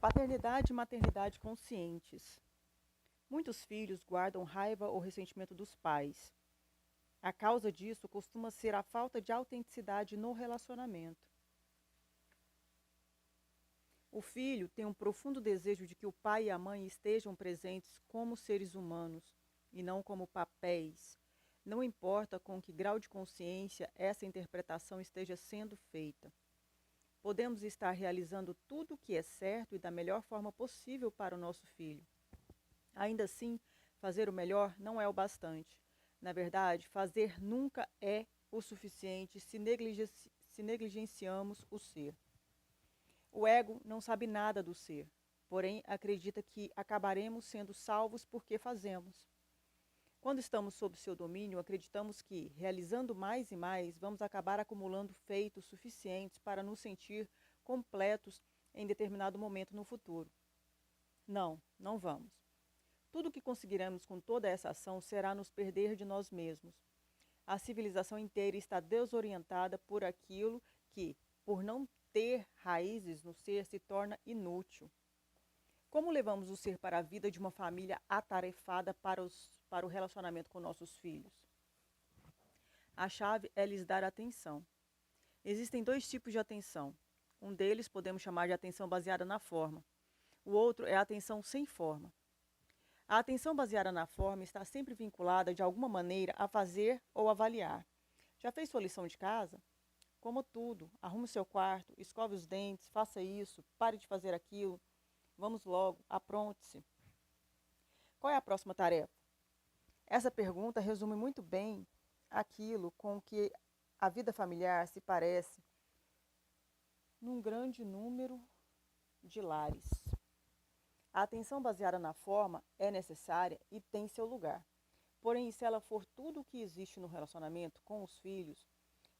Paternidade e maternidade conscientes. Muitos filhos guardam raiva ou ressentimento dos pais. A causa disso costuma ser a falta de autenticidade no relacionamento. O filho tem um profundo desejo de que o pai e a mãe estejam presentes como seres humanos e não como papéis. Não importa com que grau de consciência essa interpretação esteja sendo feita. Podemos estar realizando tudo o que é certo e da melhor forma possível para o nosso filho. Ainda assim, fazer o melhor não é o bastante. Na verdade, fazer nunca é o suficiente se negligenciamos o ser. O ego não sabe nada do ser, porém acredita que acabaremos sendo salvos porque fazemos. Quando estamos sob seu domínio, acreditamos que, realizando mais e mais, vamos acabar acumulando feitos suficientes para nos sentir completos em determinado momento no futuro. Não, não vamos. Tudo o que conseguiremos com toda essa ação será nos perder de nós mesmos. A civilização inteira está desorientada por aquilo que, por não ter raízes no ser, se torna inútil. Como levamos o ser para a vida de uma família atarefada para o relacionamento com nossos filhos? A chave é lhes dar atenção. Existem dois tipos de atenção. Um deles podemos chamar de atenção baseada na forma. O outro é a atenção sem forma. A atenção baseada na forma está sempre vinculada, de alguma maneira, a fazer ou avaliar. Já fez sua lição de casa? Como tudo, arrume seu quarto, escove os dentes, faça isso, pare de fazer aquilo. Vamos logo, apronte-se. Qual é a próxima tarefa? Essa pergunta resume muito bem aquilo com que a vida familiar se parece num grande número de lares. A atenção baseada na forma é necessária e tem seu lugar. Porém, se ela for tudo o que existe no relacionamento com os filhos,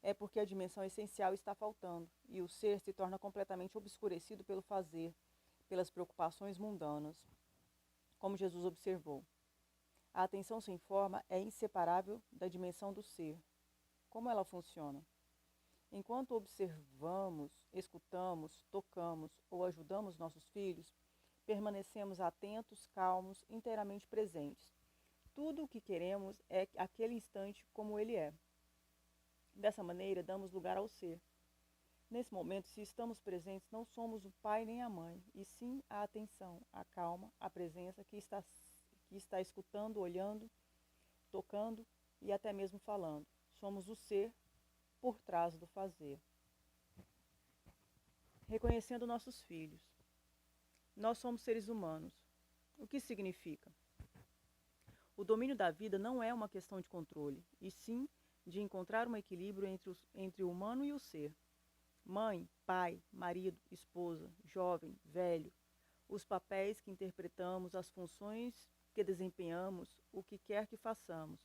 é porque a dimensão essencial está faltando e o ser se torna completamente obscurecido pelo fazer, pelas preocupações mundanas. Como Jesus observou, a atenção sem forma é inseparável da dimensão do ser. Como ela funciona? Enquanto observamos, escutamos, tocamos ou ajudamos nossos filhos, permanecemos atentos, calmos, inteiramente presentes. Tudo o que queremos é aquele instante como ele é. Dessa maneira, damos lugar ao ser. Nesse momento, se estamos presentes, não somos o pai nem a mãe, e sim a atenção, a calma, a presença que está escutando, olhando, tocando e até mesmo falando. Somos o ser por trás do fazer. Reconhecendo nossos filhos. Nós somos seres humanos. O que significa? O domínio da vida não é uma questão de controle, e sim de encontrar um equilíbrio entre o humano e o ser. Mãe, pai, marido, esposa, jovem, velho, os papéis que interpretamos, as funções que desempenhamos, o que quer que façamos.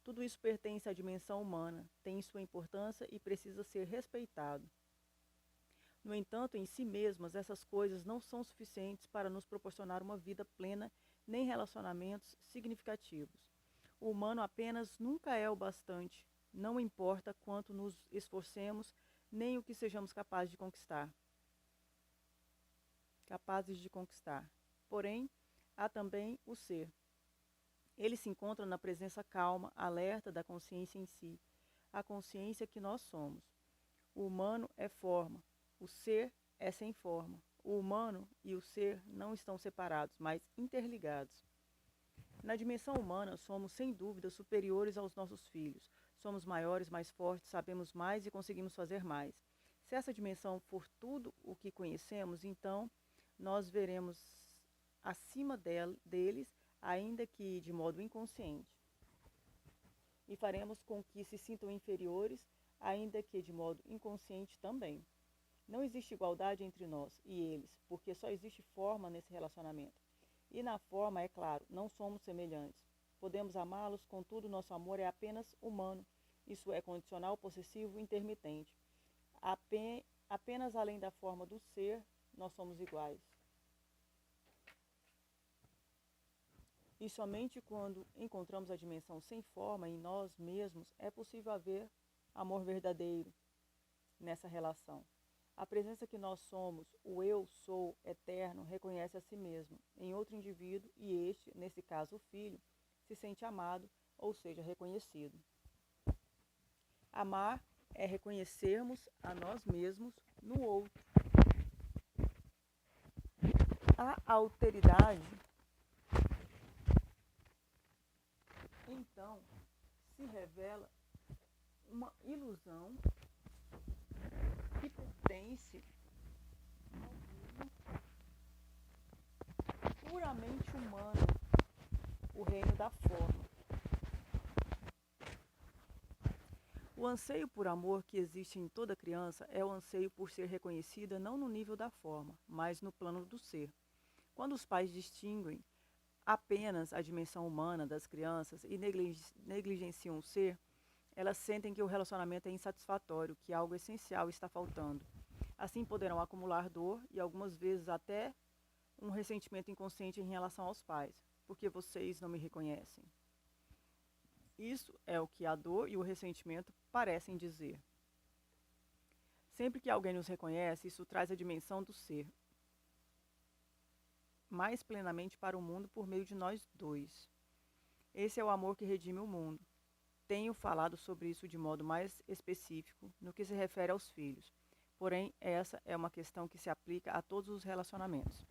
Tudo isso pertence à dimensão humana, tem sua importância e precisa ser respeitado. No entanto, em si mesmas, essas coisas não são suficientes para nos proporcionar uma vida plena nem relacionamentos significativos. O humano apenas nunca é o bastante, não importa quanto nos esforcemos, nem o que sejamos capazes de conquistar. Porém, há também o ser. Ele se encontra na presença calma, alerta da consciência em si, a consciência que nós somos. O humano é forma, o ser é sem forma. O humano e o ser não estão separados, mas interligados. Na dimensão humana, somos sem dúvida superiores aos nossos filhos. Somos maiores, mais fortes, sabemos mais e conseguimos fazer mais. Se essa dimensão for tudo o que conhecemos, então nós veremos acima deles, ainda que de modo inconsciente. E faremos com que se sintam inferiores, ainda que de modo inconsciente também. Não existe igualdade entre nós e eles, porque só existe forma nesse relacionamento. E na forma, é claro, não somos semelhantes. Podemos amá-los, contudo, nosso amor é apenas humano. Isso é condicional, possessivo, intermitente. Apenas além da forma do ser, nós somos iguais. E somente quando encontramos a dimensão sem forma em nós mesmos, é possível haver amor verdadeiro nessa relação. A presença que nós somos, o eu sou eterno, reconhece a si mesmo em outro indivíduo e este, nesse caso o filho, se sente amado, ou seja, reconhecido. Amar é reconhecermos a nós mesmos no outro. A alteridade, então, se revela uma ilusão que pertence ao mundo puramente humano, o reino da forma. O anseio por amor que existe em toda criança é o anseio por ser reconhecida não no nível da forma, mas no plano do ser. Quando os pais distinguem apenas a dimensão humana das crianças e negligenciam o ser, elas sentem que o relacionamento é insatisfatório, que algo essencial está faltando. Assim poderão acumular dor e algumas vezes até um ressentimento inconsciente em relação aos pais, porque vocês não me reconhecem. Isso é o que a dor e o ressentimento parecem dizer. Sempre que alguém nos reconhece, isso traz a dimensão do ser mais plenamente para o mundo por meio de nós dois. Esse é o amor que redime o mundo. Tenho falado sobre isso de modo mais específico no que se refere aos filhos. Porém, essa é uma questão que se aplica a todos os relacionamentos.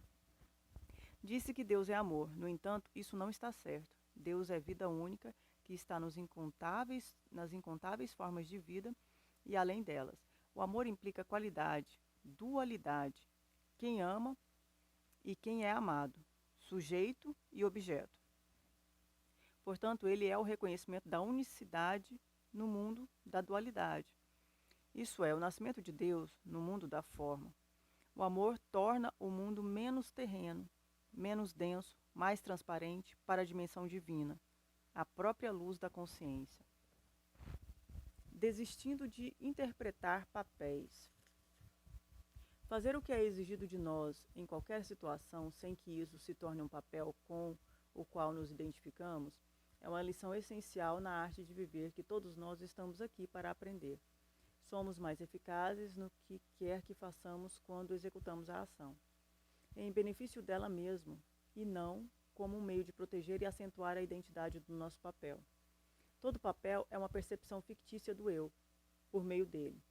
Disse que Deus é amor, no entanto, isso não está certo. Deus é vida única que está nas incontáveis formas de vida e além delas. O amor implica qualidade, dualidade, quem ama e quem é amado, sujeito e objeto. Portanto, ele é o reconhecimento da unicidade no mundo da dualidade. Isso é, o nascimento de Deus no mundo da forma. O amor torna o mundo menos terreno, menos denso, mais transparente para a dimensão divina, a própria luz da consciência. Desistindo de interpretar papéis. Fazer o que é exigido de nós em qualquer situação sem que isso se torne um papel com o qual nos identificamos é uma lição essencial na arte de viver que todos nós estamos aqui para aprender. Somos mais eficazes no que quer que façamos quando executamos a ação, em benefício dela mesma, e não como um meio de proteger e acentuar a identidade do nosso papel. Todo papel é uma percepção fictícia do eu, por meio dele.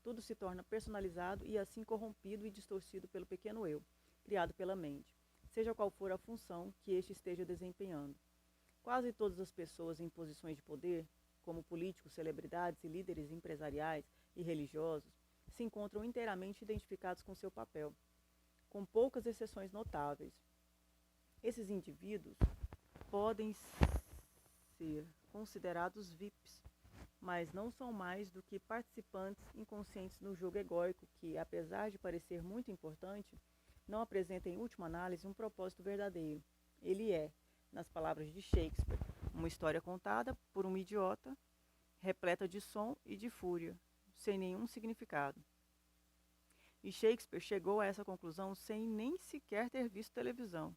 Tudo se torna personalizado e assim corrompido e distorcido pelo pequeno eu, criado pela mente, seja qual for a função que este esteja desempenhando. Quase todas as pessoas em posições de poder, como políticos, celebridades e líderes empresariais e religiosos, se encontram inteiramente identificados com seu papel, com poucas exceções notáveis. Esses indivíduos podem ser considerados VIPs, mas não são mais do que participantes inconscientes no jogo egóico que, apesar de parecer muito importante, não apresenta em última análise um propósito verdadeiro. Ele é, nas palavras de Shakespeare, uma história contada por um idiota, repleta de som e de fúria, sem nenhum significado. E Shakespeare chegou a essa conclusão sem nem sequer ter visto televisão.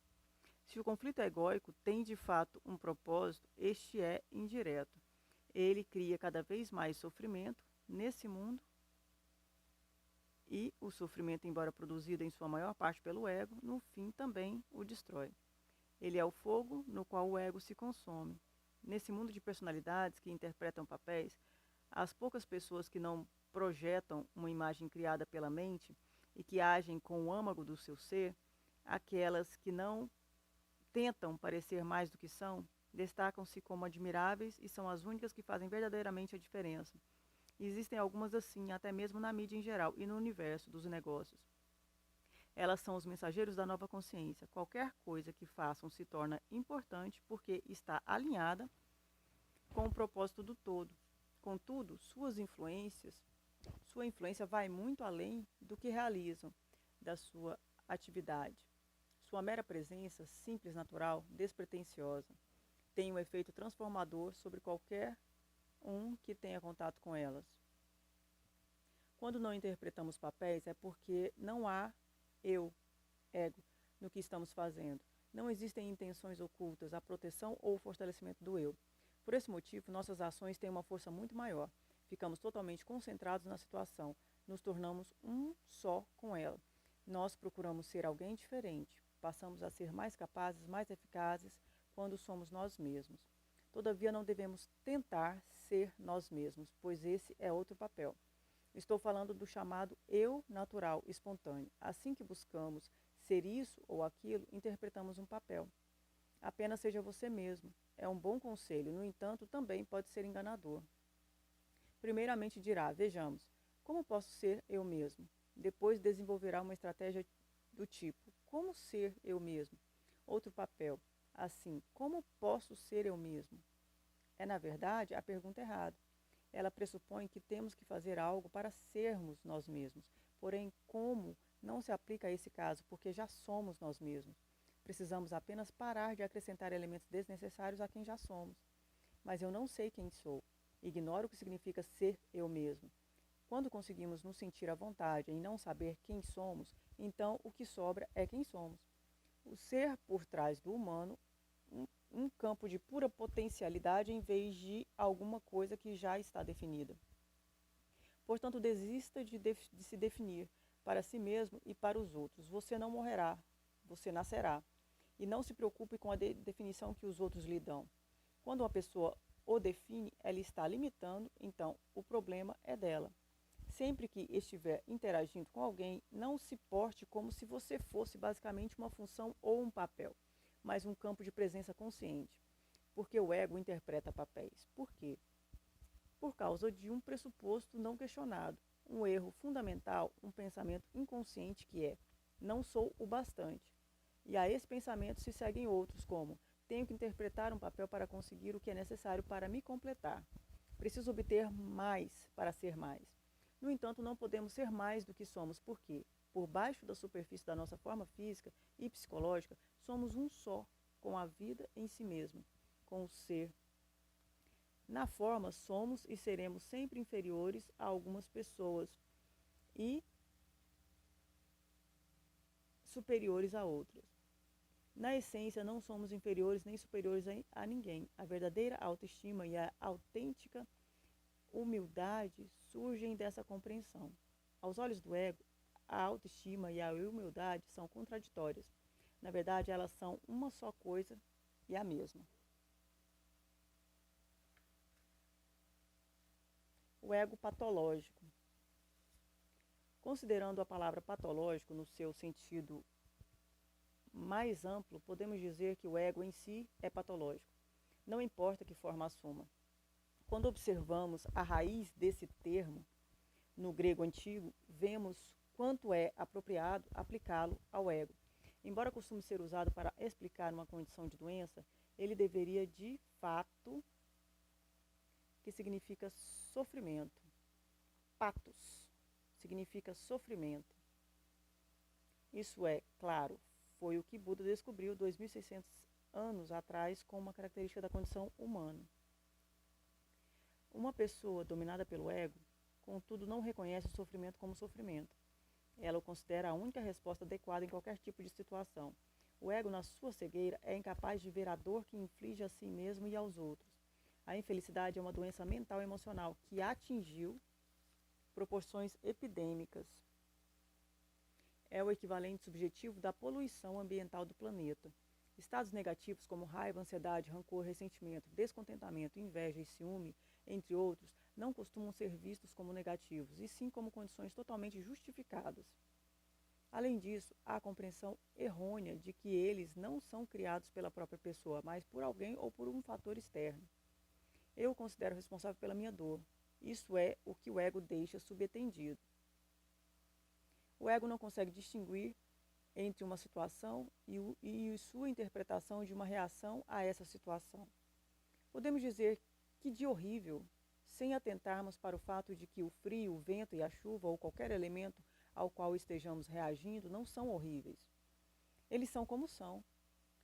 Se o conflito egóico tem de fato um propósito, este é indireto. Ele cria cada vez mais sofrimento nesse mundo e o sofrimento, embora produzido em sua maior parte pelo ego, no fim também o destrói. Ele é o fogo no qual o ego se consome. Nesse mundo de personalidades que interpretam papéis, as poucas pessoas que não projetam uma imagem criada pela mente e que agem com o âmago do seu ser, aquelas que não tentam parecer mais do que são, destacam-se como admiráveis e são as únicas que fazem verdadeiramente a diferença. E existem algumas assim, até mesmo na mídia em geral e no universo dos negócios. Elas são os mensageiros da nova consciência. Qualquer coisa que façam se torna importante porque está alinhada com o propósito do todo. Contudo, sua influência vai muito além do que realizam da sua atividade. Sua mera presença, simples, natural, despretensiosa, tem um efeito transformador sobre qualquer um que tenha contato com elas. Quando não interpretamos papéis, é porque não há ego, no que estamos fazendo. Não existem intenções ocultas, a proteção ou o fortalecimento do eu. Por esse motivo, nossas ações têm uma força muito maior. Ficamos totalmente concentrados na situação. nos tornamos um só com ela. Nós procuramos ser alguém diferente, passamos a ser mais capazes, mais eficazes quando somos nós mesmos. Todavia, não devemos tentar ser nós mesmos, pois esse é outro papel. Estou falando do chamado eu natural, espontâneo. Assim que buscamos ser isso ou aquilo, interpretamos um papel. Apenas seja você mesmo. É um bom conselho, no entanto, também pode ser enganador. Primeiramente dirá, vejamos, como posso ser eu mesmo? Depois desenvolverá uma estratégia do tipo, como ser eu mesmo? Outro papel, assim, como posso ser eu mesmo? É, na verdade, a pergunta errada. Ela pressupõe que temos que fazer algo para sermos nós mesmos. Porém, como não se aplica a esse caso, porque já somos nós mesmos. Precisamos apenas parar de acrescentar elementos desnecessários a quem já somos. Mas eu não sei quem sou. Ignoro o que significa ser eu mesmo. Quando conseguimos nos sentir à vontade em não saber quem somos, então o que sobra é quem somos. O ser por trás do humano, um campo de pura potencialidade em vez de alguma coisa que já está definida. Portanto, desista de se definir para si mesmo e para os outros. Você não morrerá, você nascerá. E não se preocupe com a definição que os outros lhe dão. Quando uma pessoa o define, ela está limitando, então o problema é dela. Sempre que estiver interagindo com alguém, não se porte como se você fosse basicamente uma função ou um papel, mas um campo de presença consciente. Porque o ego interpreta papéis. Por quê? Por causa de um pressuposto não questionado, um erro fundamental, um pensamento inconsciente que é: não sou o bastante. E a esse pensamento se seguem outros, como: tenho que interpretar um papel para conseguir o que é necessário para me completar. Preciso obter mais para ser mais. No entanto, não podemos ser mais do que somos, porque, por baixo da superfície da nossa forma física e psicológica, somos um só com a vida em si mesma, com o ser. Na forma, somos e seremos sempre inferiores a algumas pessoas e superiores a outras. Na essência, não somos inferiores nem superiores a ninguém. A verdadeira autoestima e a autêntica humildade surgem dessa compreensão. Aos olhos do ego, a autoestima e a humildade são contraditórias. Na verdade, elas são uma só coisa e a mesma. O ego patológico. Considerando a palavra patológico no seu sentido mais amplo, podemos dizer que o ego em si é patológico. Não importa que forma assuma. Quando observamos a raiz desse termo, no grego antigo, vemos quanto é apropriado aplicá-lo ao ego. Embora costume ser usado para explicar uma condição de doença, ele deveria de fato, que significa sofrimento. Patos significa sofrimento. Isso é, claro, foi o que Buda descobriu 2600 anos atrás como uma característica da condição humana. Uma pessoa dominada pelo ego, contudo, não reconhece o sofrimento como sofrimento. Ela o considera a única resposta adequada em qualquer tipo de situação. O ego, na sua cegueira, é incapaz de ver a dor que inflige a si mesmo e aos outros. A infelicidade é uma doença mental e emocional que atingiu proporções epidêmicas. É o equivalente subjetivo da poluição ambiental do planeta. Estados negativos como raiva, ansiedade, rancor, ressentimento, descontentamento, inveja e ciúme, entre outros, não costumam ser vistos como negativos, e sim como condições totalmente justificadas. Além disso, há a compreensão errônea de que eles não são criados pela própria pessoa, mas por alguém ou por um fator externo. Eu o considero responsável pela minha dor. Isso é o que o ego deixa subentendido. O ego não consegue distinguir entre uma situação e sua interpretação de uma reação a essa situação. Podemos dizer que de horrível, sem atentarmos para o fato de que o frio, o vento e a chuva ou qualquer elemento ao qual estejamos reagindo não são horríveis. Eles são como são.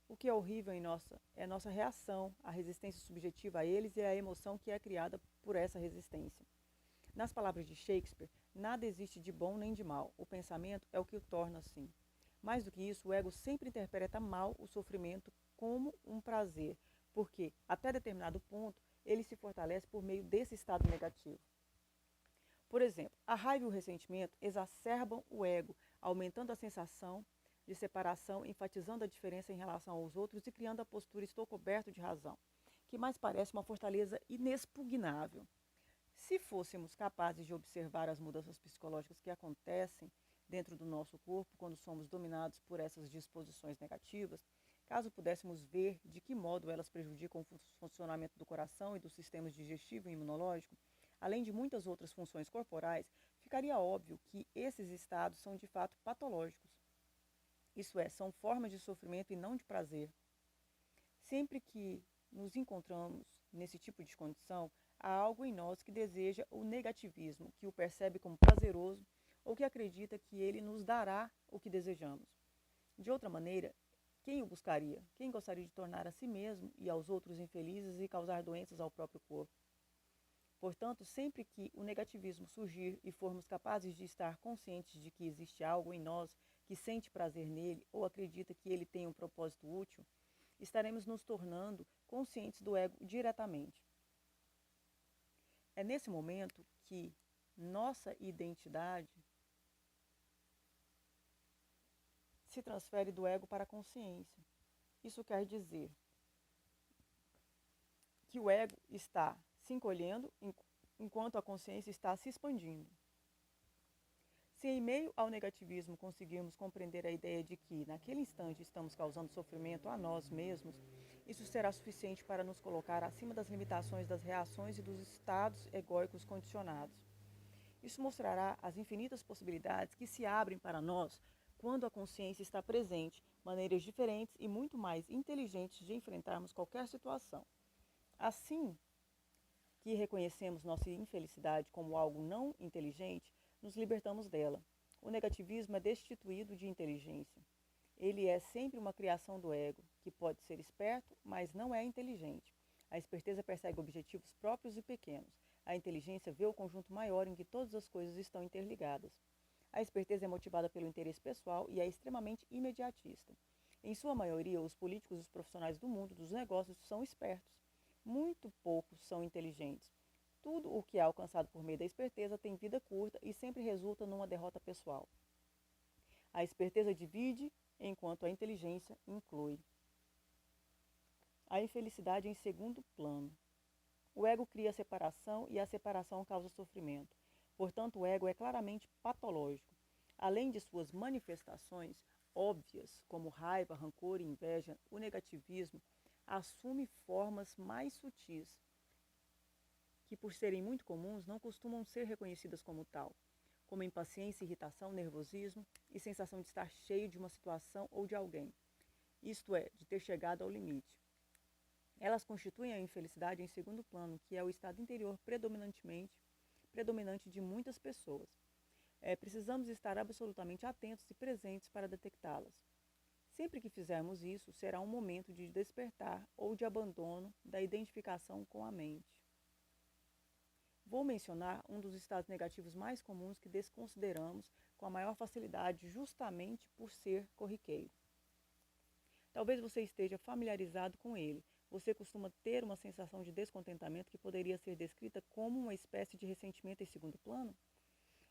O que é horrível em nossa reação, a resistência subjetiva a eles e a emoção que é criada por essa resistência. Nas palavras de Shakespeare, nada existe de bom nem de mal. O pensamento é o que o torna assim. Mais do que isso, o ego sempre interpreta mal o sofrimento como um prazer, porque, até determinado ponto, ele se fortalece por meio desse estado negativo. Por exemplo, a raiva e o ressentimento exacerbam o ego, aumentando a sensação de separação, enfatizando a diferença em relação aos outros e criando a postura "estou coberto de razão", que mais parece uma fortaleza inexpugnável. Se fôssemos capazes de observar as mudanças psicológicas que acontecem dentro do nosso corpo quando somos dominados por essas disposições negativas, caso pudéssemos ver de que modo elas prejudicam o funcionamento do coração e dos sistemas digestivo e imunológico, além de muitas outras funções corporais, ficaria óbvio que esses estados são de fato patológicos. Isso é, são formas de sofrimento e não de prazer. Sempre que nos encontramos nesse tipo de condição, há algo em nós que deseja o negativismo, que o percebe como prazeroso ou que acredita que ele nos dará o que desejamos. De outra maneira, quem o buscaria? Quem gostaria de tornar a si mesmo e aos outros infelizes e causar doenças ao próprio corpo? Portanto, sempre que o negativismo surgir e formos capazes de estar conscientes de que existe algo em nós que sente prazer nele ou acredita que ele tem um propósito útil, estaremos nos tornando conscientes do ego diretamente. É nesse momento que nossa identidade se transfere do ego para a consciência. Isso quer dizer que o ego está se encolhendo enquanto a consciência está se expandindo. Se em meio ao negativismo conseguirmos compreender a ideia de que, naquele instante, estamos causando sofrimento a nós mesmos, isso será suficiente para nos colocar acima das limitações das reações e dos estados egóicos condicionados. Isso mostrará as infinitas possibilidades que se abrem para nós quando a consciência está presente, maneiras diferentes e muito mais inteligentes de enfrentarmos qualquer situação. Assim que reconhecemos nossa infelicidade como algo não inteligente, nos libertamos dela. O negativismo é destituído de inteligência. Ele é sempre uma criação do ego, que pode ser esperto, mas não é inteligente. A esperteza persegue objetivos próprios e pequenos. A inteligência vê o conjunto maior em que todas as coisas estão interligadas. A esperteza é motivada pelo interesse pessoal e é extremamente imediatista. Em sua maioria, os políticos e os profissionais do mundo dos negócios são espertos. Muito poucos são inteligentes. Tudo o que é alcançado por meio da esperteza tem vida curta e sempre resulta numa derrota pessoal. A esperteza divide, enquanto a inteligência inclui. A infelicidade em segundo plano. O ego cria a separação e a separação causa sofrimento. Portanto, o ego é claramente patológico. Além de suas manifestações óbvias, como raiva, rancor e inveja, o negativismo assume formas mais sutis, que por serem muito comuns não costumam ser reconhecidas como tal, como impaciência, irritação, nervosismo e sensação de estar cheio de uma situação ou de alguém, isto é, de ter chegado ao limite. Elas constituem a infelicidade em segundo plano, que é o estado interior predominante de muitas pessoas. Precisamos estar absolutamente atentos e presentes para detectá-las. Sempre que fizermos isso, será um momento de despertar ou de abandono da identificação com a mente. Vou mencionar um dos estados negativos mais comuns que desconsideramos com a maior facilidade justamente por ser corriqueiro. Talvez você esteja familiarizado com ele. Você costuma ter uma sensação de descontentamento que poderia ser descrita como uma espécie de ressentimento em segundo plano?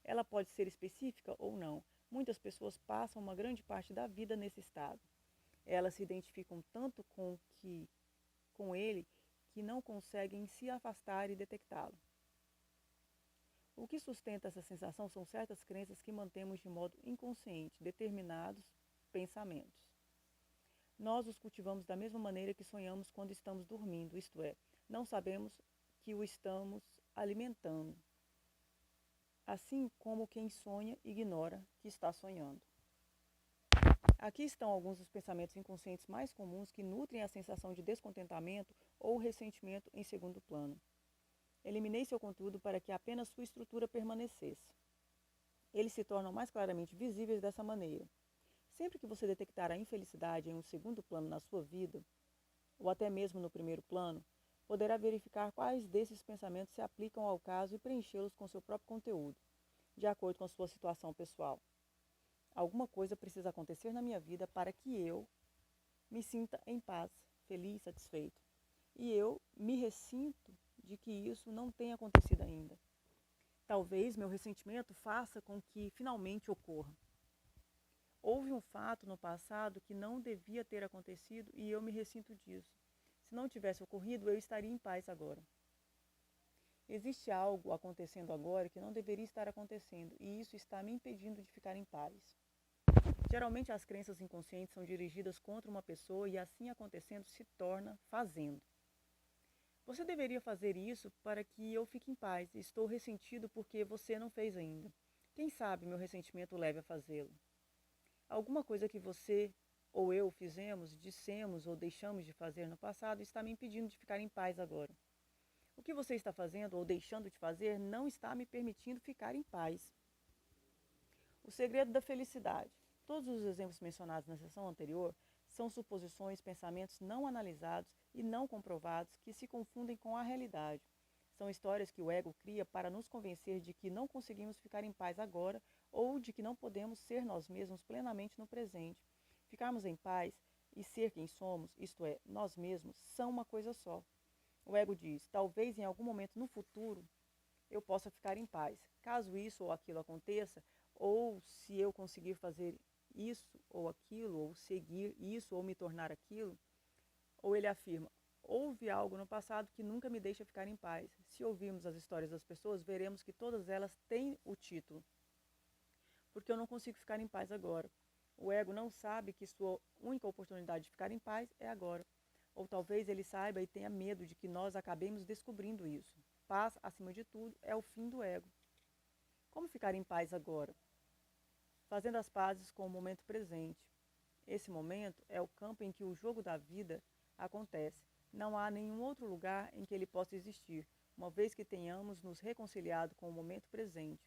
Ela pode ser específica ou não. Muitas pessoas passam uma grande parte da vida nesse estado. Elas se identificam tanto com ele que não conseguem se afastar e detectá-lo. O que sustenta essa sensação são certas crenças que mantemos de modo inconsciente, determinados pensamentos. Nós os cultivamos da mesma maneira que sonhamos quando estamos dormindo, isto é, não sabemos que o estamos alimentando, assim como quem sonha ignora que está sonhando. Aqui estão alguns dos pensamentos inconscientes mais comuns que nutrem a sensação de descontentamento ou ressentimento em segundo plano. Eliminei seu conteúdo para que apenas sua estrutura permanecesse. Eles se tornam mais claramente visíveis dessa maneira. Sempre que você detectar a infelicidade em um segundo plano na sua vida, ou até mesmo no primeiro plano, poderá verificar quais desses pensamentos se aplicam ao caso e preenchê-los com seu próprio conteúdo, de acordo com a sua situação pessoal. Alguma coisa precisa acontecer na minha vida para que eu me sinta em paz, feliz, satisfeito. E eu me ressinto de que isso não tenha acontecido ainda. Talvez meu ressentimento faça com que finalmente ocorra. Houve um fato no passado que não devia ter acontecido e eu me ressinto disso. Se não tivesse ocorrido, eu estaria em paz agora. Existe algo acontecendo agora que não deveria estar acontecendo e isso está me impedindo de ficar em paz. Geralmente as crenças inconscientes são dirigidas contra uma pessoa e assim acontecendo se torna fazendo. Você deveria fazer isso para que eu fique em paz. Estou ressentido porque você não fez ainda. Quem sabe meu ressentimento leve a fazê-lo. Alguma coisa que você ou eu fizemos, dissemos ou deixamos de fazer no passado está me impedindo de ficar em paz agora. O que você está fazendo ou deixando de fazer não está me permitindo ficar em paz. O segredo da felicidade. Todos os exemplos mencionados na sessão anterior são suposições, pensamentos não analisados e não comprovados que se confundem com a realidade. São histórias que o ego cria para nos convencer de que não conseguimos ficar em paz agora ou de que não podemos ser nós mesmos plenamente no presente. Ficarmos em paz e ser quem somos, isto é, nós mesmos, são uma coisa só. O ego diz, talvez em algum momento no futuro eu possa ficar em paz. Caso isso ou aquilo aconteça, ou se eu conseguir fazer isso ou aquilo, ou seguir isso ou me tornar aquilo, ou ele afirma, houve algo no passado que nunca me deixa ficar em paz. Se ouvirmos as histórias das pessoas, veremos que todas elas têm o título. Porque eu não consigo ficar em paz agora. O ego não sabe que sua única oportunidade de ficar em paz é agora. Ou talvez ele saiba e tenha medo de que nós acabemos descobrindo isso. Paz, acima de tudo, é o fim do ego. Como ficar em paz agora? Fazendo as pazes com o momento presente. Esse momento é o campo em que o jogo da vida acontece. Não há nenhum outro lugar em que ele possa existir, uma vez que tenhamos nos reconciliado com o momento presente.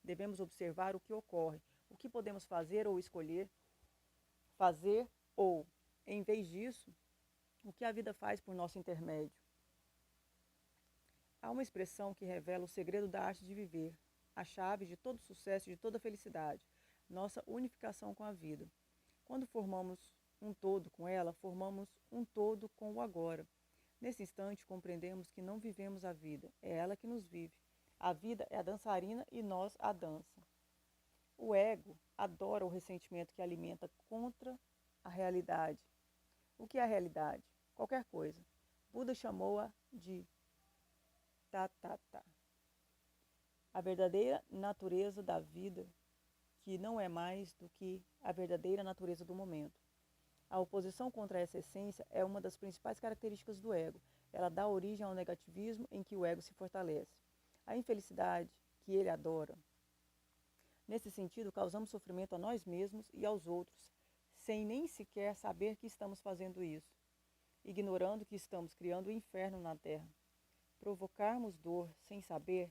Devemos observar o que ocorre, o que podemos fazer ou escolher fazer ou, em vez disso, o que a vida faz por nosso intermédio. Há uma expressão que revela o segredo da arte de viver, a chave de todo sucesso e de toda felicidade, nossa unificação com a vida. Quando formamos um todo com ela, formamos um todo com o agora. Nesse instante, compreendemos que não vivemos a vida, é ela que nos vive. A vida é a dançarina e nós a dança. O ego adora o ressentimento que alimenta contra a realidade. O que é a realidade? Qualquer coisa. Buda chamou-a de tá. A verdadeira natureza da vida, que não é mais do que a verdadeira natureza do momento. A oposição contra essa essência é uma das principais características do ego. Ela dá origem ao negativismo em que o ego se fortalece. A infelicidade que ele adora. Nesse sentido, causamos sofrimento a nós mesmos e aos outros, sem nem sequer saber que estamos fazendo isso, ignorando que estamos criando o inferno na Terra. Provocarmos dor sem saber,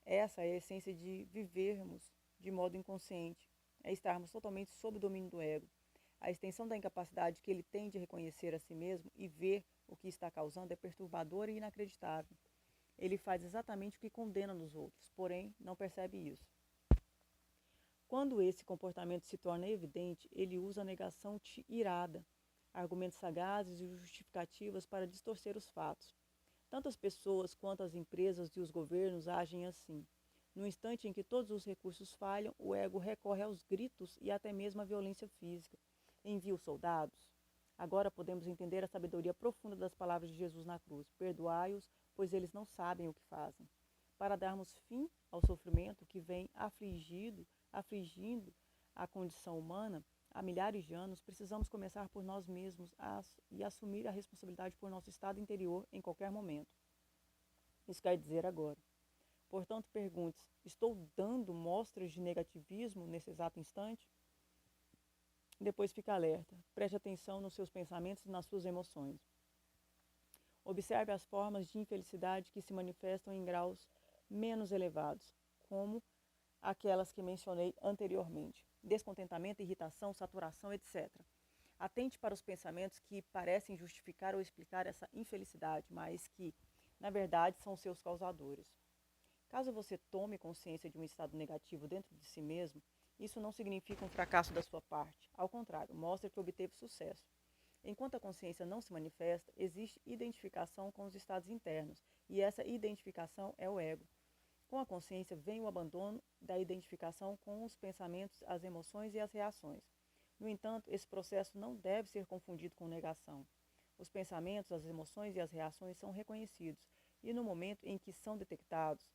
essa é a essência de vivermos de modo inconsciente, é estarmos totalmente sob o domínio do ego. A extensão da incapacidade que ele tem de reconhecer a si mesmo e ver o que está causando é perturbadora e inacreditável. Ele faz exatamente o que condena nos outros, porém não percebe isso. Quando esse comportamento se torna evidente, ele usa a negação irada, argumentos sagazes e justificativas para distorcer os fatos. Tanto as pessoas quanto as empresas e os governos agem assim. No instante em que todos os recursos falham, o ego recorre aos gritos e até mesmo à violência física. Envia os soldados. Agora podemos entender a sabedoria profunda das palavras de Jesus na cruz. Perdoai-os, pois eles não sabem o que fazem. Para darmos fim ao sofrimento que vem afligindo a condição humana, há milhares de anos, precisamos começar por nós mesmos e assumir a responsabilidade por nosso estado interior em qualquer momento. Isso quer dizer agora. Portanto, pergunte-se, estou dando mostras de negativismo nesse exato instante? Depois fique alerta, preste atenção nos seus pensamentos e nas suas emoções. Observe as formas de infelicidade que se manifestam em graus menos elevados, como aquelas que mencionei anteriormente. Descontentamento, irritação, saturação, etc. Atente para os pensamentos que parecem justificar ou explicar essa infelicidade, mas que, na verdade, são seus causadores. Caso você tome consciência de um estado negativo dentro de si mesmo, isso não significa um fracasso da sua parte. Ao contrário, mostra que obteve sucesso. Enquanto a consciência não se manifesta, existe identificação com os estados internos, e essa identificação é o ego. Com a consciência vem o abandono da identificação com os pensamentos, as emoções e as reações. No entanto, esse processo não deve ser confundido com negação. Os pensamentos, as emoções e as reações são reconhecidos, e no momento em que são detectados,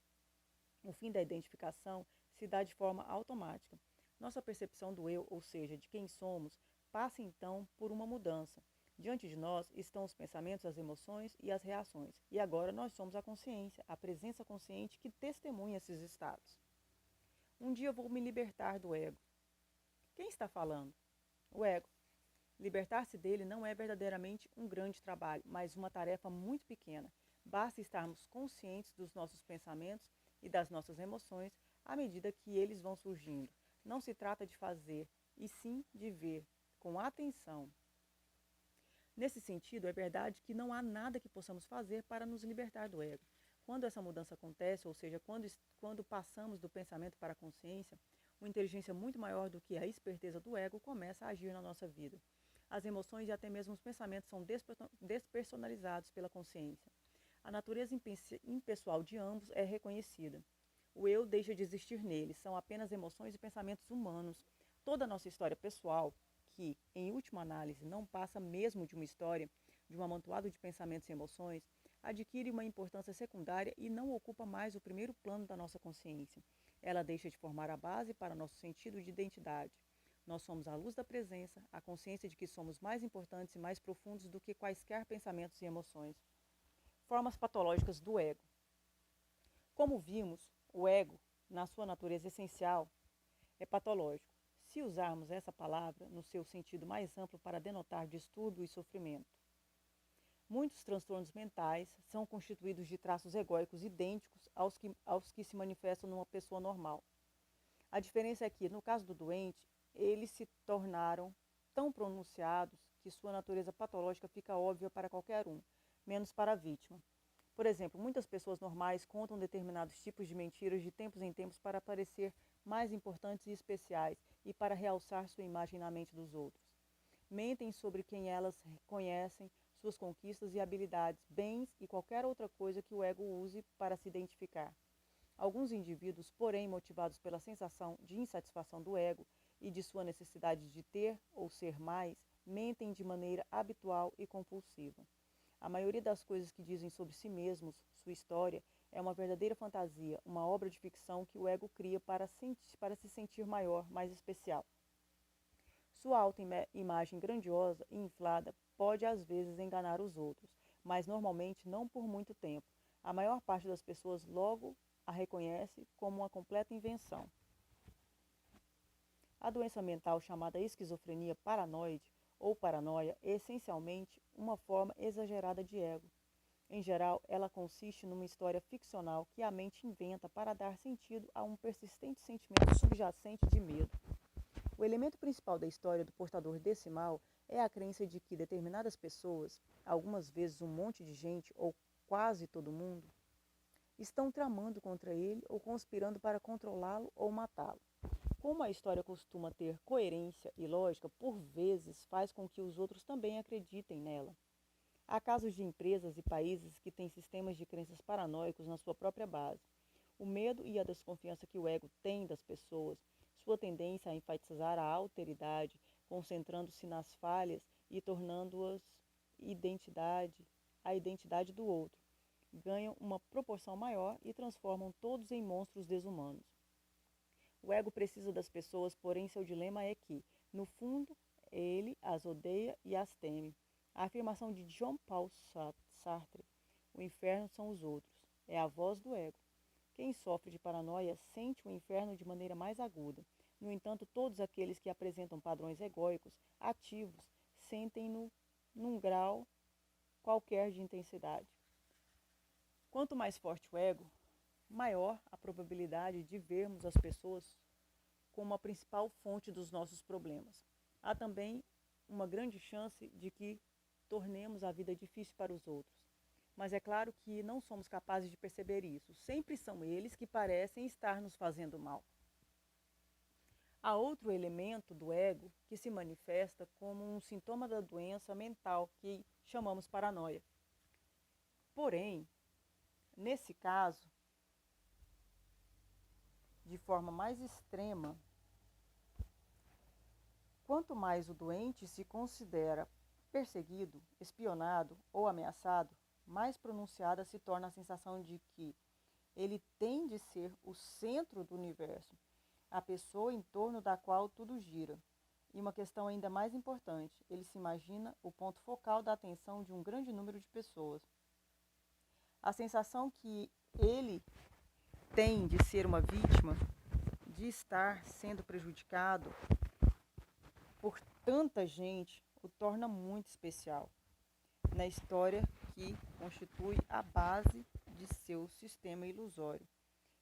o fim da identificação se dá de forma automática. Nossa percepção do eu, ou seja, de quem somos, passa então por uma mudança. Diante de nós estão os pensamentos, as emoções e as reações. E agora nós somos a consciência, a presença consciente que testemunha esses estados. Um dia vou me libertar do ego. Quem está falando? O ego. Libertar-se dele não é verdadeiramente um grande trabalho, mas uma tarefa muito pequena. Basta estarmos conscientes dos nossos pensamentos e das nossas emoções à medida que eles vão surgindo. Não se trata de fazer, e sim de ver, com atenção. Nesse sentido, é verdade que não há nada que possamos fazer para nos libertar do ego. Quando essa mudança acontece, ou seja, quando passamos do pensamento para a consciência, uma inteligência muito maior do que a esperteza do ego começa a agir na nossa vida. As emoções e até mesmo os pensamentos são despersonalizados pela consciência. A natureza impessoal de ambos é reconhecida. O eu deixa de existir neles, são apenas emoções e pensamentos humanos. Toda a nossa história pessoal, que, em última análise, não passa mesmo de uma história, de um amontoado de pensamentos e emoções, adquire uma importância secundária e não ocupa mais o primeiro plano da nossa consciência. Ela deixa de formar a base para nosso sentido de identidade. Nós somos a luz da presença, a consciência de que somos mais importantes e mais profundos do que quaisquer pensamentos e emoções. Formas patológicas do ego. Como vimos, o ego, na sua natureza essencial, é patológico, se usarmos essa palavra no seu sentido mais amplo para denotar distúrbio e sofrimento. Muitos transtornos mentais são constituídos de traços egóicos idênticos aos que se manifestam numa pessoa normal. A diferença é que, no caso do doente, eles se tornaram tão pronunciados que sua natureza patológica fica óbvia para qualquer um, menos para a vítima. Por exemplo, muitas pessoas normais contam determinados tipos de mentiras de tempos em tempos para parecer mais importantes e especiais e para realçar sua imagem na mente dos outros. Mentem sobre quem elas conhecem, suas conquistas e habilidades, bens e qualquer outra coisa que o ego use para se identificar. Alguns indivíduos, porém, motivados pela sensação de insatisfação do ego e de sua necessidade de ter ou ser mais, mentem de maneira habitual e compulsiva. A maioria das coisas que dizem sobre si mesmos, sua história, é uma verdadeira fantasia, uma obra de ficção que o ego cria para se sentir maior, mais especial. Sua autoimagem grandiosa e inflada pode às vezes enganar os outros, mas normalmente não por muito tempo. A maior parte das pessoas logo a reconhece como uma completa invenção. A doença mental chamada esquizofrenia paranoide ou paranoia é essencialmente uma forma exagerada de ego. Em geral, ela consiste numa história ficcional que a mente inventa para dar sentido a um persistente sentimento subjacente de medo. O elemento principal da história do portador desse mal é a crença de que determinadas pessoas, algumas vezes um monte de gente ou quase todo mundo, estão tramando contra ele ou conspirando para controlá-lo ou matá-lo. Como a história costuma ter coerência e lógica, por vezes faz com que os outros também acreditem nela. Há casos de empresas e países que têm sistemas de crenças paranoicos na sua própria base. O medo e a desconfiança que o ego tem das pessoas, sua tendência a enfatizar a alteridade, concentrando-se nas falhas e tornando-as a identidade do outro, ganham uma proporção maior e transformam todos em monstros desumanos. O ego precisa das pessoas, porém seu dilema é que, no fundo, ele as odeia e as teme. A afirmação de Jean Paul Sartre, o inferno são os outros, é a voz do ego. Quem sofre de paranoia sente o inferno de maneira mais aguda. No entanto, todos aqueles que apresentam padrões egóicos ativos sentem-no num grau qualquer de intensidade. Quanto mais forte o ego, maior a probabilidade de vermos as pessoas como a principal fonte dos nossos problemas. Há também uma grande chance de que tornemos a vida difícil para os outros. Mas é claro que não somos capazes de perceber isso. Sempre são eles que parecem estar nos fazendo mal. Há outro elemento do ego que se manifesta como um sintoma da doença mental que chamamos paranoia. Porém, nesse caso, de forma mais extrema, quanto mais o doente se considera perseguido, espionado ou ameaçado, mais pronunciada se torna a sensação de que ele tem de ser o centro do universo, a pessoa em torno da qual tudo gira. E uma questão ainda mais importante, ele se imagina o ponto focal da atenção de um grande número de pessoas. A sensação que ele tem de ser uma vítima, de estar sendo prejudicado por tanta gente, o torna muito especial na história que constitui a base de seu sistema ilusório.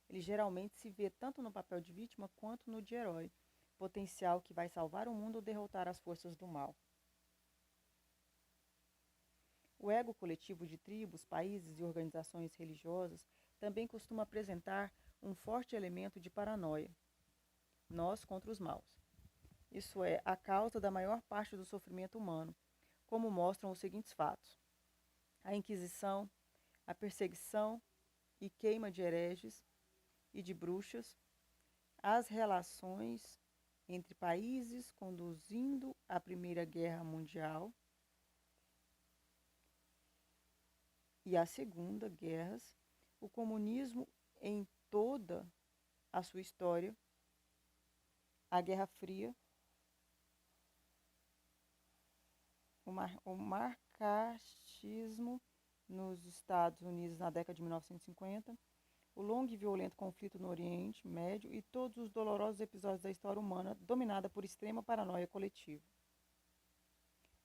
Ele geralmente se vê tanto no papel de vítima quanto no de herói, potencial que vai salvar o mundo ou derrotar as forças do mal. O ego coletivo de tribos, países e organizações religiosas também costuma apresentar um forte elemento de paranoia. Nós contra os maus. Isso é a causa da maior parte do sofrimento humano, como mostram os seguintes fatos: a Inquisição, a perseguição e queima de hereges e de bruxas, as relações entre países conduzindo à Primeira Guerra Mundial e à Segunda Guerras, o comunismo em toda a sua história, a Guerra Fria, o marxismo nos Estados Unidos na década de 1950, o longo e violento conflito no Oriente Médio e todos os dolorosos episódios da história humana dominada por extrema paranoia coletiva.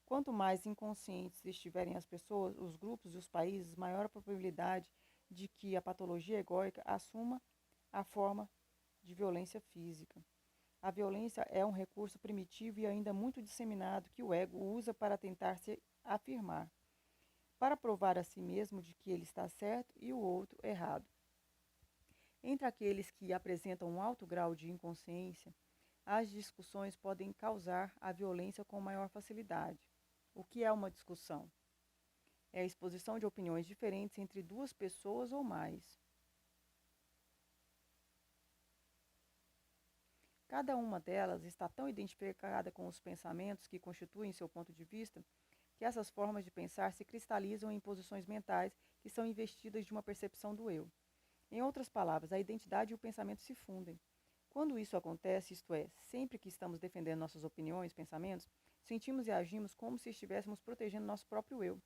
Quanto mais inconscientes estiverem as pessoas, os grupos e os países, maior a probabilidade de que a patologia egóica assuma a forma de violência física. A violência é um recurso primitivo e ainda muito disseminado que o ego usa para tentar se afirmar, para provar a si mesmo de que ele está certo e o outro errado. Entre aqueles que apresentam um alto grau de inconsciência, as discussões podem causar a violência com maior facilidade. O que é uma discussão? É a exposição de opiniões diferentes entre duas pessoas ou mais. Cada uma delas está tão identificada com os pensamentos que constituem seu ponto de vista, que essas formas de pensar se cristalizam em posições mentais que são investidas de uma percepção do eu. Em outras palavras, a identidade e o pensamento se fundem. Quando isso acontece, isto é, sempre que estamos defendendo nossas opiniões, pensamentos, sentimos e agimos como se estivéssemos protegendo nosso próprio eu.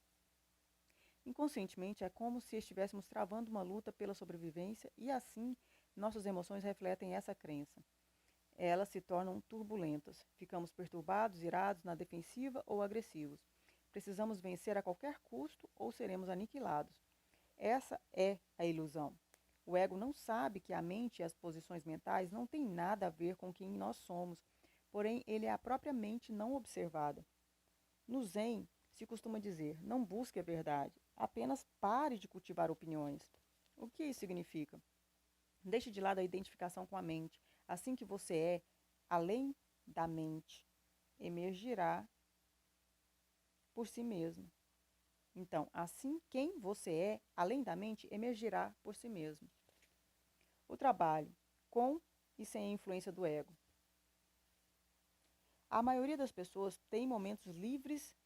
Inconscientemente, é como se estivéssemos travando uma luta pela sobrevivência e, assim, nossas emoções refletem essa crença. Elas se tornam turbulentas. Ficamos perturbados, irados, na defensiva ou agressivos. Precisamos vencer a qualquer custo ou seremos aniquilados. Essa é a ilusão. O ego não sabe que a mente e as posições mentais não têm nada a ver com quem nós somos, porém ele é a própria mente não observada. No Zen, se costuma dizer, não busque a verdade, apenas pare de cultivar opiniões. O que isso significa? Deixe de lado a identificação com a mente. Assim que você é, além da mente, emergirá por si mesmo. Então, assim quem você é, além da mente, emergirá por si mesmo. O trabalho, com e sem a influência do ego. A maioria das pessoas tem momentos livres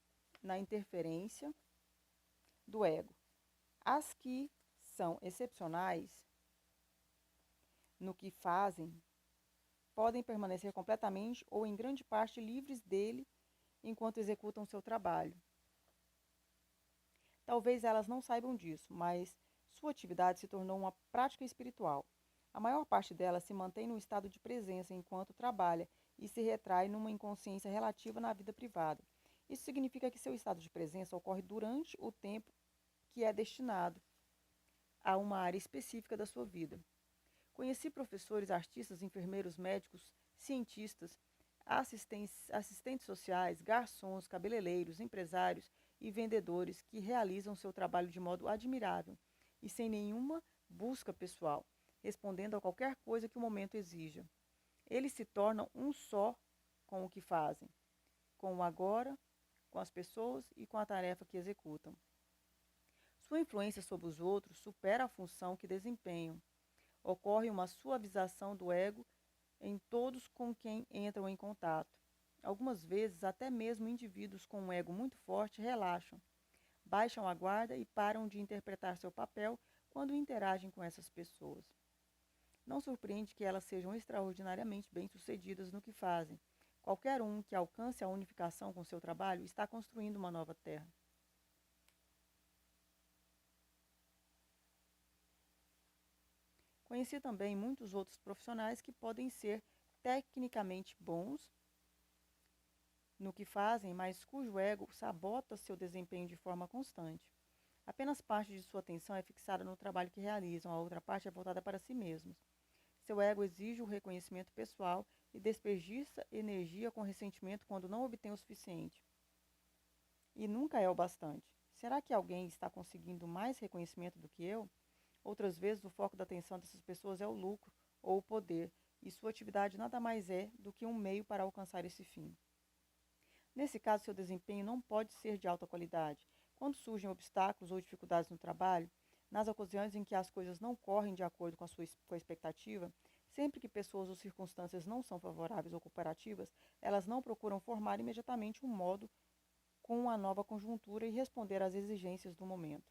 na interferência do ego. As que são excepcionais no que fazem podem permanecer completamente ou em grande parte livres dele enquanto executam seu trabalho. Talvez elas não saibam disso, mas sua atividade se tornou uma prática espiritual. A maior parte delas se mantém no estado de presença enquanto trabalha e se retrai numa inconsciência relativa na vida privada. Isso significa que seu estado de presença ocorre durante o tempo que é destinado a uma área específica da sua vida. Conheci professores, artistas, enfermeiros, médicos, cientistas, assistentes sociais, garçons, cabeleireiros, empresários e vendedores que realizam seu trabalho de modo admirável e sem nenhuma busca pessoal, respondendo a qualquer coisa que o momento exija. Eles se tornam um só com o que fazem, com o agora, com as pessoas e com a tarefa que executam. Sua influência sobre os outros supera a função que desempenham. Ocorre uma suavização do ego em todos com quem entram em contato. Algumas vezes, até mesmo indivíduos com um ego muito forte relaxam, baixam a guarda e param de interpretar seu papel quando interagem com essas pessoas. Não surpreende que elas sejam extraordinariamente bem-sucedidas no que fazem. Qualquer um que alcance a unificação com seu trabalho está construindo uma nova terra. Conheci também muitos outros profissionais que podem ser tecnicamente bons no que fazem, mas cujo ego sabota seu desempenho de forma constante. Apenas parte de sua atenção é fixada no trabalho que realizam, a outra parte é voltada para si mesmos. Seu ego exige o reconhecimento pessoal e desperdiça energia com ressentimento quando não obtém o suficiente. E nunca é o bastante. Será que alguém está conseguindo mais reconhecimento do que eu? Outras vezes, o foco da atenção dessas pessoas é o lucro ou o poder, e sua atividade nada mais é do que um meio para alcançar esse fim. Nesse caso, seu desempenho não pode ser de alta qualidade. Quando surgem obstáculos ou dificuldades no trabalho, nas ocasiões em que as coisas não correm de acordo com a expectativa, sempre que pessoas ou circunstâncias não são favoráveis ou cooperativas, elas não procuram formar imediatamente um modo com a nova conjuntura e responder às exigências do momento.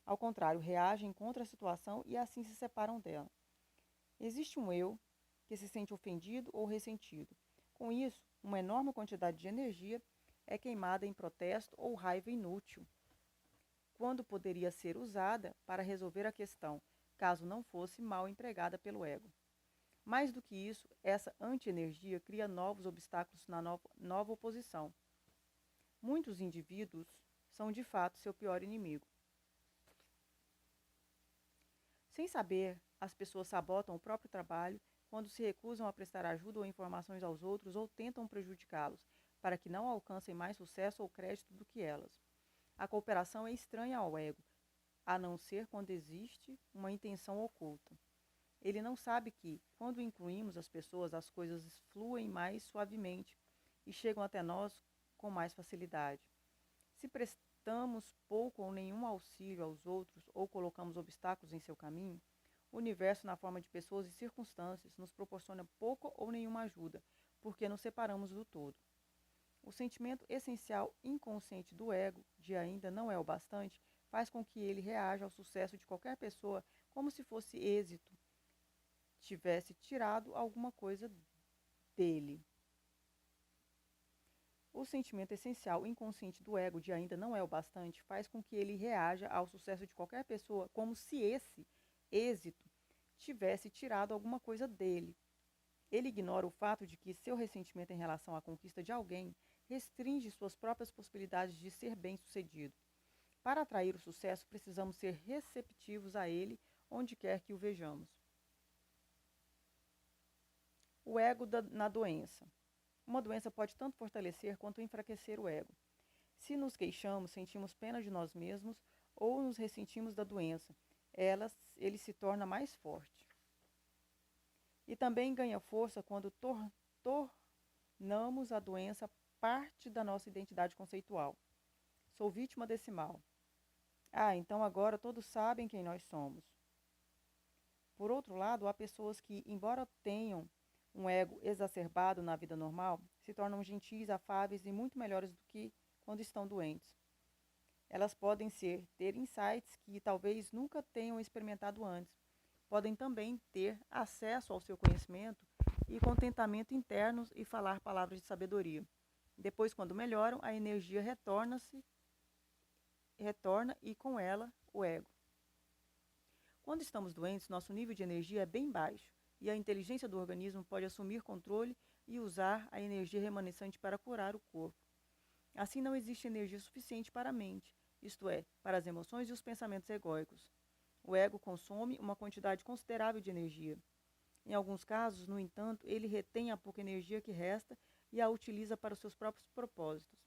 Ao contrário, reagem contra a situação e assim se separam dela. Existe um eu que se sente ofendido ou ressentido. Com isso, uma enorme quantidade de energia é queimada em protesto ou raiva inútil, quando poderia ser usada para resolver a questão, caso não fosse mal empregada pelo ego. Mais do que isso, essa anti-energia cria novos obstáculos na nova oposição. Muitos indivíduos são de fato seu pior inimigo. Sem saber, as pessoas sabotam o próprio trabalho quando se recusam a prestar ajuda ou informações aos outros ou tentam prejudicá-los, para que não alcancem mais sucesso ou crédito do que elas. A cooperação é estranha ao ego, a não ser quando existe uma intenção oculta. Ele não sabe que, quando incluímos as pessoas, as coisas fluem mais suavemente e chegam até nós com mais facilidade. Se prestamos pouco ou nenhum auxílio aos outros ou colocamos obstáculos em seu caminho, o universo, na forma de pessoas e circunstâncias, nos proporciona pouca ou nenhuma ajuda, porque nos separamos do todo. O sentimento essencial inconsciente do ego, de ainda não é o bastante, faz com que ele reaja ao sucesso de qualquer pessoa como se fosse êxito, tivesse tirado alguma coisa dele. O sentimento essencial inconsciente do ego, de ainda não é o bastante, faz com que ele reaja ao sucesso de qualquer pessoa como se esse êxito tivesse tirado alguma coisa dele. Ele ignora o fato de que seu ressentimento em relação à conquista de alguém restringe suas próprias possibilidades de ser bem-sucedido. Para atrair o sucesso, precisamos ser receptivos a ele onde quer que o vejamos. O ego na doença. Uma doença pode tanto fortalecer quanto enfraquecer o ego. Se nos queixamos, sentimos pena de nós mesmos ou nos ressentimos da doença, ele se torna mais forte. E também ganha força quando tornamos a doença parte da nossa identidade conceitual. Sou vítima desse mal. Então agora todos sabem quem nós somos. Por outro lado, há pessoas que, embora tenham um ego exacerbado na vida normal, se tornam gentis, afáveis e muito melhores do que quando estão doentes. Elas podem ter insights que talvez nunca tenham experimentado antes. Podem também ter acesso ao seu conhecimento e contentamento internos e falar palavras de sabedoria. Depois, quando melhoram, a energia retorna e com ela o ego. Quando estamos doentes, nosso nível de energia é bem baixo e a inteligência do organismo pode assumir controle e usar a energia remanescente para curar o corpo. Assim, não existe energia suficiente para a mente, isto é, para as emoções e os pensamentos egóicos. O ego consome uma quantidade considerável de energia. Em alguns casos, no entanto, ele retém a pouca energia que resta e a utiliza para os seus próprios propósitos.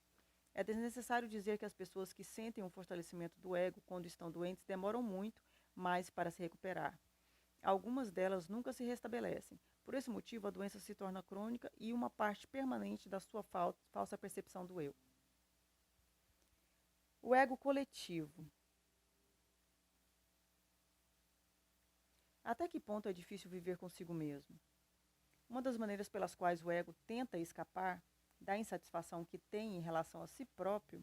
É desnecessário dizer que as pessoas que sentem um fortalecimento do ego quando estão doentes demoram muito mais para se recuperar. Algumas delas nunca se restabelecem. Por esse motivo, a doença se torna crônica e uma parte permanente da sua falsa percepção do eu. O ego coletivo. Até que ponto é difícil viver consigo mesmo? Uma das maneiras pelas quais o ego tenta escapar da insatisfação que tem em relação a si próprio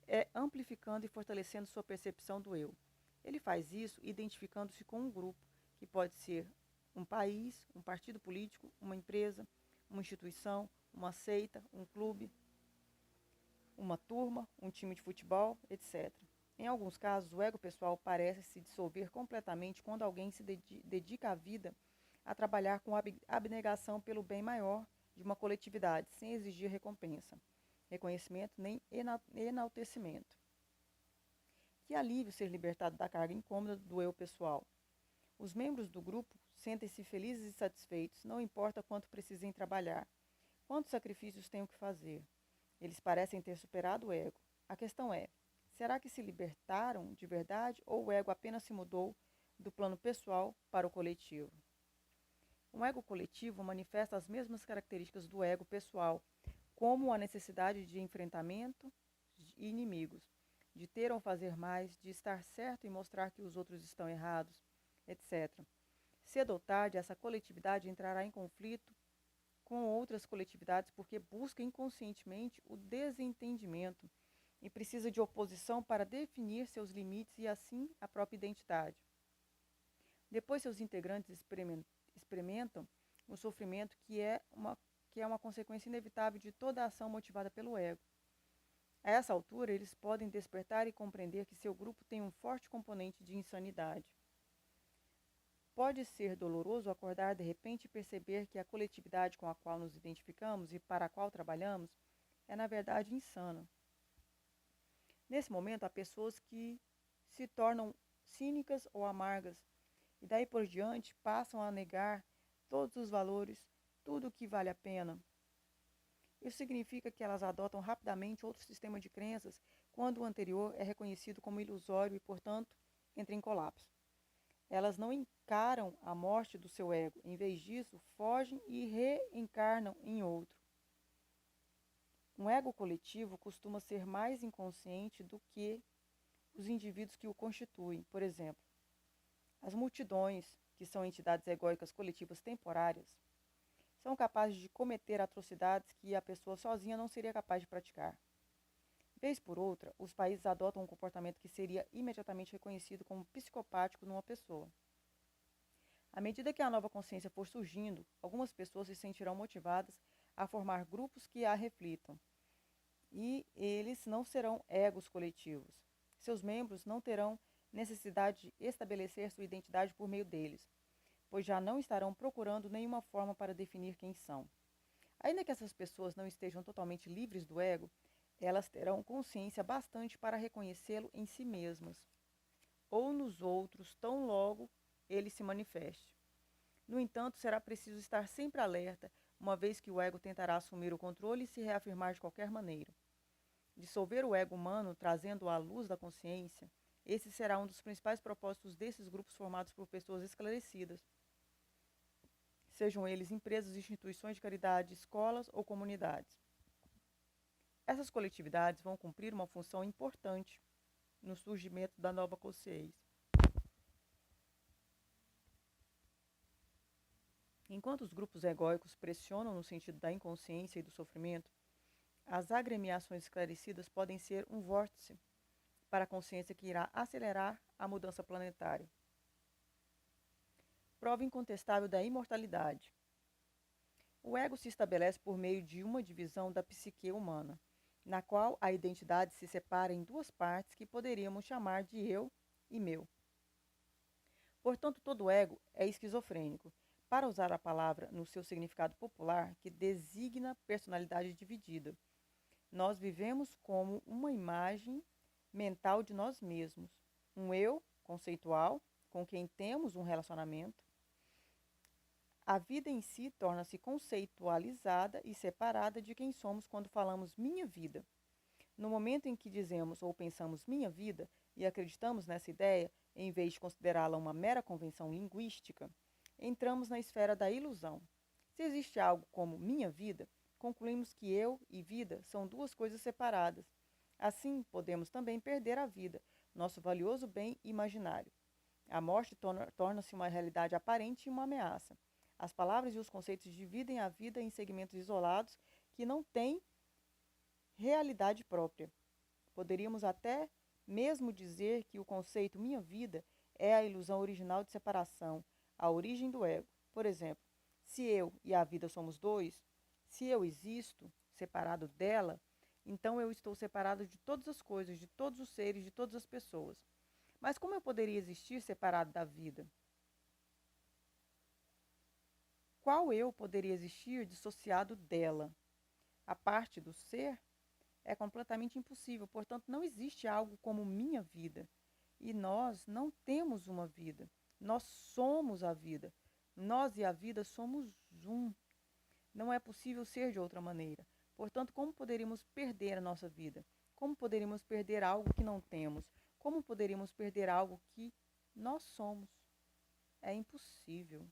é amplificando e fortalecendo sua percepção do eu. Ele faz isso identificando-se com um grupo, que pode ser um país, um partido político, uma empresa, uma instituição, uma seita, um clube, uma turma, um time de futebol, etc. Em alguns casos, o ego pessoal parece se dissolver completamente quando alguém se dedica a vida a trabalhar com abnegação pelo bem maior de uma coletividade, sem exigir recompensa, reconhecimento nem enaltecimento. Que alívio ser libertado da carga incômoda do eu pessoal. Os membros do grupo sentem-se felizes e satisfeitos, não importa quanto precisem trabalhar, quantos sacrifícios tenham que fazer. Eles parecem ter superado o ego. A questão é, será que se libertaram de verdade ou o ego apenas se mudou do plano pessoal para o coletivo? Um ego coletivo manifesta as mesmas características do ego pessoal, como a necessidade de enfrentamento e inimigos, de ter ou fazer mais, de estar certo e mostrar que os outros estão errados, etc. Cedo ou tarde, essa coletividade entrará em conflito com outras coletividades porque busca inconscientemente o desentendimento e precisa de oposição para definir seus limites e, assim, a própria identidade. Depois, seus integrantes experimentam o sofrimento que é uma consequência inevitável de toda a ação motivada pelo ego. A essa altura, eles podem despertar e compreender que seu grupo tem um forte componente de insanidade. Pode ser doloroso acordar de repente e perceber que a coletividade com a qual nos identificamos e para a qual trabalhamos é, na verdade, insana. Nesse momento, há pessoas que se tornam cínicas ou amargas e daí por diante passam a negar todos os valores, tudo o que vale a pena. Isso significa que elas adotam rapidamente outro sistema de crenças quando o anterior é reconhecido como ilusório e, portanto, entra em colapso. Elas não encaram a morte do seu ego, em vez disso, fogem e reencarnam em outro. Um ego coletivo costuma ser mais inconsciente do que os indivíduos que o constituem. Por exemplo, as multidões, que são entidades egóicas coletivas temporárias, são capazes de cometer atrocidades que a pessoa sozinha não seria capaz de praticar. Vez por outra, os países adotam um comportamento que seria imediatamente reconhecido como psicopático numa pessoa. À medida que a nova consciência for surgindo, algumas pessoas se sentirão motivadas a formar grupos que a reflitam. E eles não serão egos coletivos. Seus membros não terão necessidade de estabelecer sua identidade por meio deles, pois já não estarão procurando nenhuma forma para definir quem são. Ainda que essas pessoas não estejam totalmente livres do ego, elas terão consciência bastante para reconhecê-lo em si mesmas, ou nos outros, tão logo ele se manifeste. No entanto, será preciso estar sempre alerta, uma vez que o ego tentará assumir o controle e se reafirmar de qualquer maneira. Dissolver o ego humano, trazendo-o à luz da consciência, esse será um dos principais propósitos desses grupos formados por pessoas esclarecidas, sejam eles empresas, instituições de caridade, escolas ou comunidades. Essas coletividades vão cumprir uma função importante no surgimento da nova consciência. Enquanto os grupos egóicos pressionam no sentido da inconsciência e do sofrimento, as agremiações esclarecidas podem ser um vórtice para a consciência que irá acelerar a mudança planetária. Prova incontestável da imortalidade. O ego se estabelece por meio de uma divisão da psique humana, na qual a identidade se separa em duas partes que poderíamos chamar de eu e meu. Portanto, todo ego é esquizofrênico, para usar a palavra no seu significado popular, que designa personalidade dividida. Nós vivemos como uma imagem mental de nós mesmos, um eu conceitual com quem temos um relacionamento. A vida em si torna-se conceitualizada e separada de quem somos quando falamos minha vida. No momento em que dizemos ou pensamos minha vida e acreditamos nessa ideia, em vez de considerá-la uma mera convenção linguística, entramos na esfera da ilusão. Se existe algo como minha vida, concluímos que eu e vida são duas coisas separadas. Assim, podemos também perder a vida, nosso valioso bem imaginário. A morte torna-se uma realidade aparente e uma ameaça. As palavras e os conceitos dividem a vida em segmentos isolados que não têm realidade própria. Poderíamos até mesmo dizer que o conceito minha vida é a ilusão original de separação, a origem do ego. Por exemplo, se eu e a vida somos dois, se eu existo separado dela, então eu estou separado de todas as coisas, de todos os seres, de todas as pessoas. Mas como eu poderia existir separado da vida? Qual eu poderia existir dissociado dela? A parte do ser é completamente impossível, portanto, não existe algo como minha vida. E nós não temos uma vida, nós somos a vida. Nós e a vida somos um. Não é possível ser de outra maneira. Portanto, como poderíamos perder a nossa vida? Como poderíamos perder algo que não temos? Como poderíamos perder algo que nós somos? É impossível.